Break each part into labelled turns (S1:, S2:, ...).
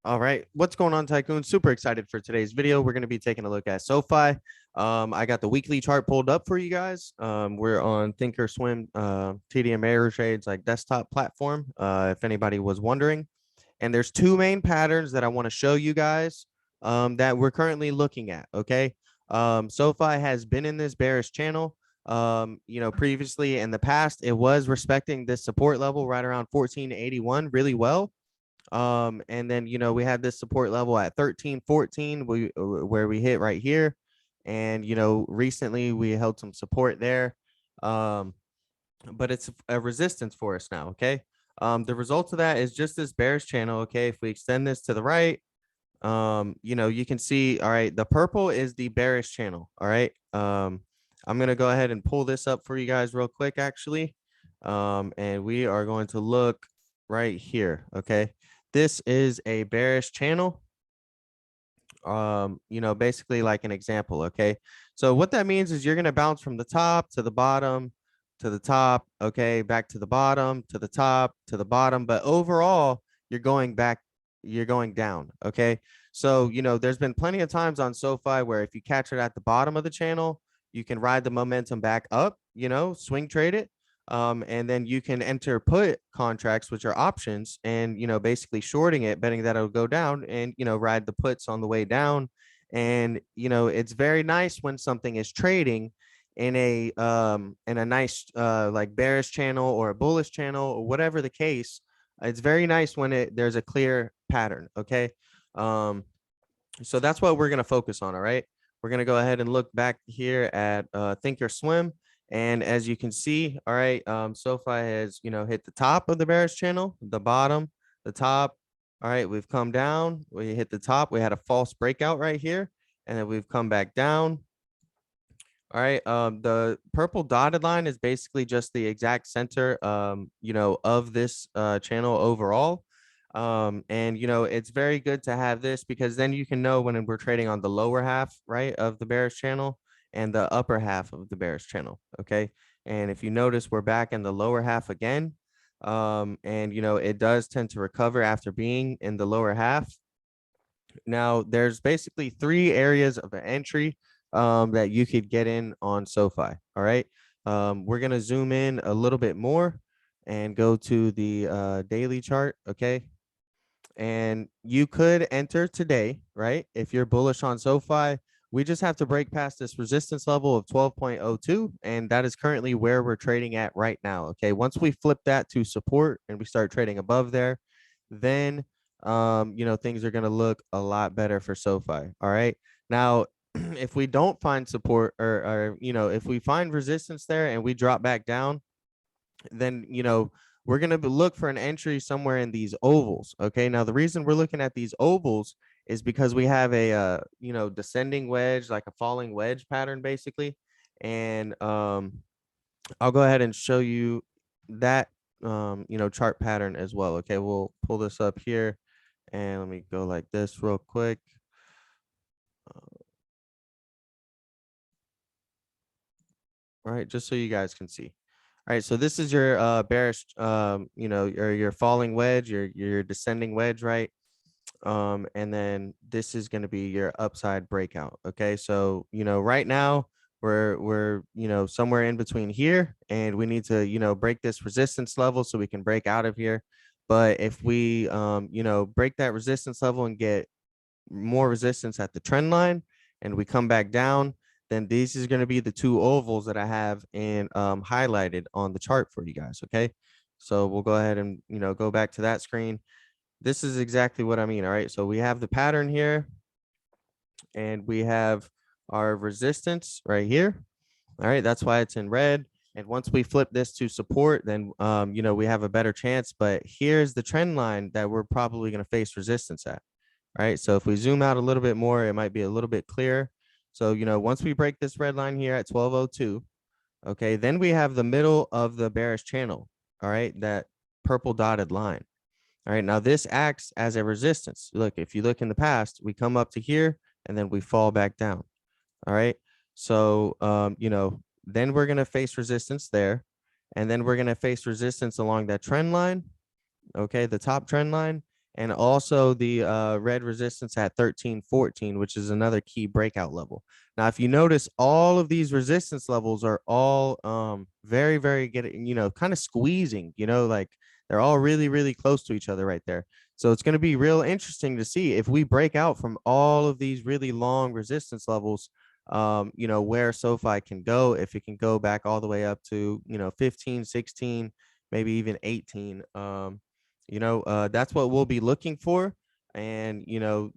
S1: All right, what's going on, Tycoon? Super excited for today's video. We're going to be taking a look at Sofi. I got the weekly chart pulled up for you guys. We're on Thinkorswim, TD Bearish Trades, like desktop platform. If anybody was wondering, and there's two main patterns that I want to show you guys that we're currently looking at. Okay, Sofi has been in this bearish channel. Previously in the past, it was respecting this support level right around 1481 really well. And then we had this support level at 1314 where we hit right here, and recently we held some support there. But it's a resistance for us now. Okay, the result of that is just this bearish channel. Okay, if we extend this to the right, you can see, all right, the purple is the bearish channel. All right, I'm gonna go ahead and pull this up for you guys real quick, actually. And we are going to look right here. Okay, this is a bearish channel. Basically like an example. Okay, so what that means is you're going to bounce from the top to the bottom to the top. Okay, back to the bottom to the top to the bottom, but overall you're going back, you're going down. Okay, so there's been plenty of times on SoFi where if you catch it at the bottom of the channel, you can ride the momentum back up, swing trade it. And then you can enter put contracts, which are options, and basically shorting it, betting that it'll go down, and ride the puts on the way down. And it's very nice when something is trading in a nice like bearish channel or a bullish channel or whatever the case. It's very nice when there's a clear pattern. Okay, so that's what we're going to focus on. All right, we're going to go ahead and look back here at Thinkorswim. And as you can see, all right, SoFi has, hit the top of the bearish channel, the bottom, the top. All right, we've come down. We hit the top. We had a false breakout right here, and then we've come back down. All right, the purple dotted line is basically just the exact center, of this channel overall. And it's very good to have this because then you can know when we're trading on the lower half, right, of the bearish channel and the upper half of the bearish channel. Okay, and if you notice, we're back in the lower half again. And it does tend to recover after being in the lower half. Now there's basically three areas of an entry that you could get in on SoFi. All right, we're gonna zoom in a little bit more and go to the daily chart. Okay, and you could enter today, right? If you're bullish on SoFi, we just have to break past this resistance level of 12.02, and that is currently where we're trading at right now. Okay, once we flip that to support and we start trading above there, then things are going to look a lot better for SoFi. All right, now if we don't find support, or if we find resistance there and we drop back down, then we're going to look for an entry somewhere in these ovals. Okay, now the reason we're looking at these ovals is because we have a descending wedge, like a falling wedge pattern basically. And I'll go ahead and show you that chart pattern as well. Okay, we'll pull this up here and let me go like this real quick. All right, just so you guys can see. All right, so this is your bearish, your falling wedge, your descending wedge, right? And then this is going to be your upside breakout. Okay, so right now we're somewhere in between here, and we need to break this resistance level so we can break out of here. But if we break that resistance level and get more resistance at the trend line, and we come back down, then this is going to be the two ovals that I have in highlighted on the chart for you guys. Okay, so we'll go ahead and go back to that screen. This is exactly what I mean. All right, so we have the pattern here, and we have our resistance right here. All right, that's why it's in red. And once we flip this to support, then we have a better chance. But here's the trend line that we're probably going to face resistance at. Right, so if we zoom out a little bit more, it might be a little bit clearer. So once we break this red line here at 1202, okay, then we have the middle of the bearish channel. All right, that purple dotted line. All right, now this acts as a resistance. Look, if you look in the past, we come up to here and then we fall back down. All right, so then we're going to face resistance there, and then we're going to face resistance along that trend line. Okay, the top trend line. and also the red resistance at 1314, which is another key breakout level. Now, if you notice, all of these resistance levels are all very, very getting, kind of squeezing, like they're all really, really close to each other right there. So it's going to be real interesting to see if we break out from all of these really long resistance levels, where SoFi can go, if it can go back all the way up to, 15, 16, maybe even 18. That's what we'll be looking for. And,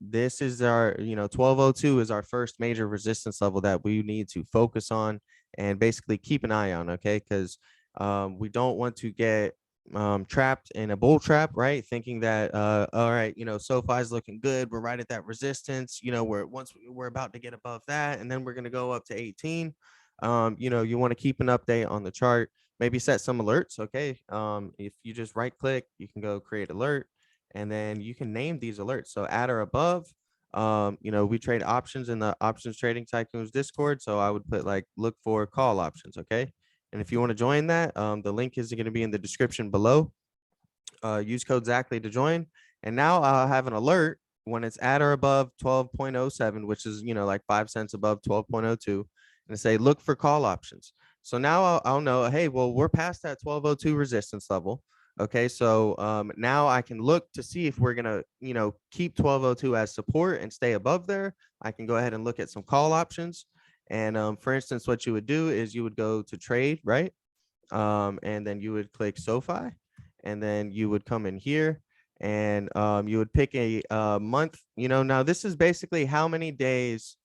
S1: this is our, 1202 is our first major resistance level that we need to focus on and basically keep an eye on. Okay. Because we don't want to get trapped in a bull trap, right? Thinking that, all right, SoFi's looking good. We're right at that resistance. We're about to get above that, and then we're going to go up to 18. You want to keep an update on the chart, maybe set some alerts. Okay. If you just right click, you can go create alert, and then you can name these alerts. So at or above, we trade options in the options trading tycoons Discord. So I would put like look for call options. Okay. And if you want to join that, the link is going to be in the description below. Use code Zachly to join. And now I'll have an alert when it's at or above 12.07, which is, like 5 cents above 12.02, and say, look for call options. So now I'll know, hey, well, we're past that 1202 resistance level. Okay, so now I can look to see if we're going to, keep 1202 as support and stay above there. I can go ahead and look at some call options. And for instance, what you would do is you would go to trade, right? And then you would click SoFi, and then you would come in here, and you would pick a month. Now this is basically how many days,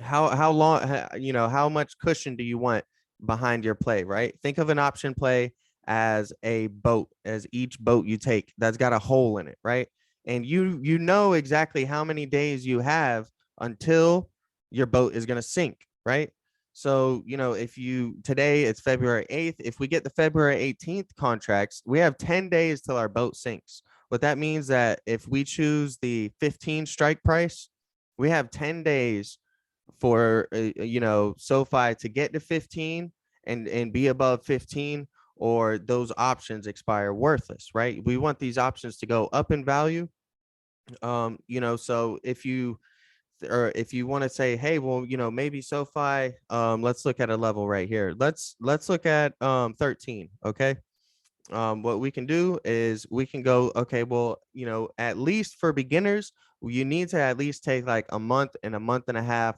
S1: how long, how much cushion do you want behind your play, right? Think of an option play as a boat, as each boat you take that's got a hole in it, right? And you know exactly how many days you have until your boat is going to sink, right? So, if today it's February 8th, if we get the February 18th contracts, we have 10 days till our boat sinks. What that means that if we choose the 15 strike price, we have 10 days for SoFi to get to 15 and be above 15, or those options expire worthless, right? We want these options to go up in value. So if you want to say, hey, well, maybe SoFi, let's look at a level right here. Let's look at 13. Okay. What we can do is we can go, okay, well, at least for beginners, you need to at least take like a month and a half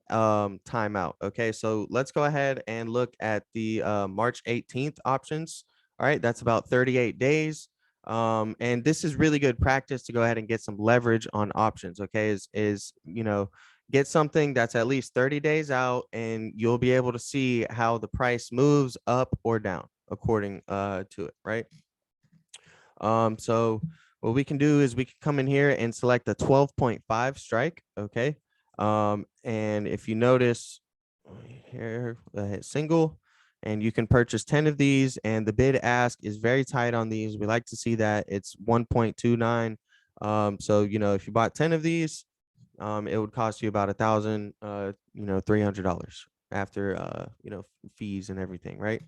S1: timeout. Okay, so let's go ahead and look at the March 18th options. All right, that's about 38 days. And this is really good practice to go ahead and get some leverage on options. Okay, is get something that's at least 30 days out, and you'll be able to see how the price moves up or down according to it, right? So what we can do is we can come in here and select the 12.5 strike. Okay. And if you notice here, hit single, and you can purchase 10 of these, and the bid ask is very tight on these. We like to see that it's 1.29. So, if you bought 10 of these, it would cost you about $1,300 after, fees and everything, right?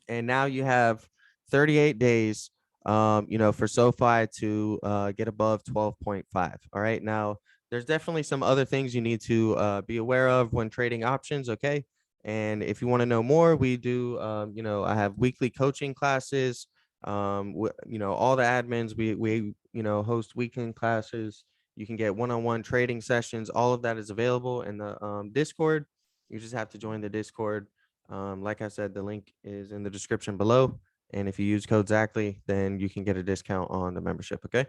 S1: And now you have 38 days, for SoFi to get above 12.5. All right. Now, there's definitely some other things you need to be aware of when trading options. Okay. And if you want to know more, we do, I have weekly coaching classes. All the admins, we host weekend classes. You can get one-on-one trading sessions. All of that is available in the Discord. You just have to join the Discord. Like I said, the link is in the description below. And if you use code Zachly, then you can get a discount on the membership. Okay.